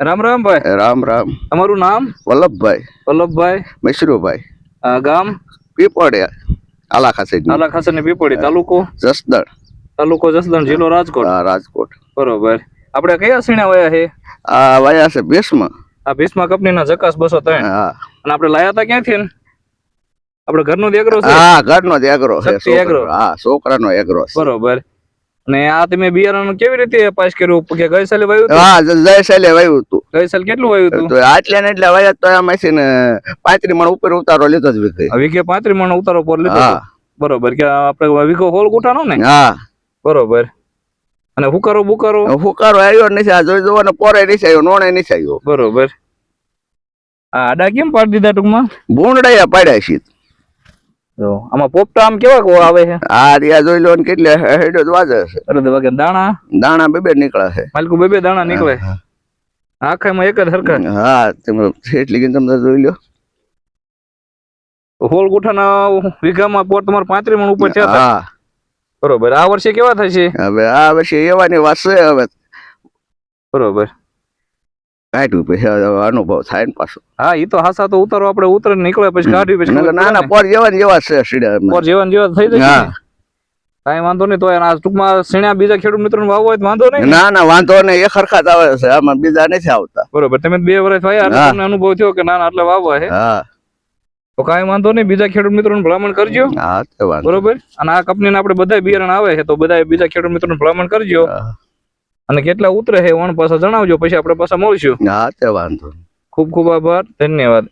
રામ રામ ભાઈ. રામ રામ. તમારું નામ? વલ્લભભાઈ. વલ્લભભાઈ. મશરૂભાઈ. ગામ? પીપળે આલાખાસી. આલાખાસા ને પીપળી. તાલુકો? જસદણ. તાલુકો જસદણ, જિલ્લો રાજકોટ. રાજકોટ. બરોબર. આપણે કયા સીણા વયા છે? આ વયા છે ભીષ્મ. આ ભીષ્મા કંપનીના જકાસ 203. હા. અને આપણે લાયા હતા ક્યાંથી? આપણે ઘરનો જ એગ્રો છે? હા, ઘરનો જ એગ્રો છે. શક્તિ એગ્રો. હા, છોકરાનો એગ્રો છે. બરોબર. અને આ તમે બિયારણ કેવી રીતે પાસ કર્યું? કે ગઈ સાલે વાવ્યું હતું? હા, ગઈ સાલે વાવ્યું હતું. ગઈ સાલ કેટલું વાવ્યું હતું? તો આટલે ને એટલે વાયા તો આમાં છે ને 35 મણ ઉપર ઉતારો લીધો જ વીઘે. વીઘે 35 મણ ઉતારો પર લીધો. હા. બરોબર. કે આપણે વીઘો હોલ ગુઠાનો ને? હા. બરોબર. અને હુકારો બુકારો? હુકારો આવ્યો નથી. આ જોઈ જોવાનો પોરે નથી આવ્યો, નોણે નથી આવ્યો. બરોબર. આ આડા કેમ પાડી દીધા ટૂંકમાં? ભૂંડડા પાડ્યા છે. આમાં પોપટા આમ કેવા આવે છે? આ રહ્યા જોઈ લો ને કેટલે હેડો જ વાજે છે. અરે વાગે દાણા બે નીકળે છે. માલકુ બે દાણા નીકળે. આખામાં એક જ હરખા. હા, તમે એટલી ગઈ તમે જોઈ લો. હોળ ગુઠાના વીઘામાં પોર તમારે 35 મણ ઉપર છે. હા. બરોબર. આ વર્ષે કેવા થશે? હવે આ વર્ષે એવાની વાત છે. હવે બરોબર. કાઢ્યું પછી અનુભવ થાય ને પાછો. હા, ઈ તો હાસા તો ઉતારો આપણે ઉતરે નીકળે પછી કાઢ્યું પછી નાના પોર જેવા છે સીડા. પોર જેવા થઈ જશે. કાંઈ વાંધો નહીં. તો આ ટૂંકમાં સીણા બીજા ખેડૂત મિત્રોને વાવવો હોય તો વાંધો નહીં? ના, વાંધો નહીં. એક હરખા જ આવે છે. આમાં બીજા નથી આવતા. બરોબર. તમે 2 વર્ષ થયા એટલે તમને અનુભવ થયો કે ના એટલે વાવવા છે. હા. તો કાંઈ વાંધો નહીં. બીજા ખેડૂત મિત્રોને ભલામણ કરજો. હા, તે વાંધો. બરોબર. અને આ કંપનીના આપણે બધા બિયારણ આવે છે તો બધા બીજા ખેડૂત મિત્રોને ભલામણ કરજો. અને કેટલા ઉતરે છે વણ પાછા જણાવજો, પછી આપણે પાછા મળશું. હા, તે વાંધો. ખૂબ ખૂબ આભાર. ધન્યવાદ.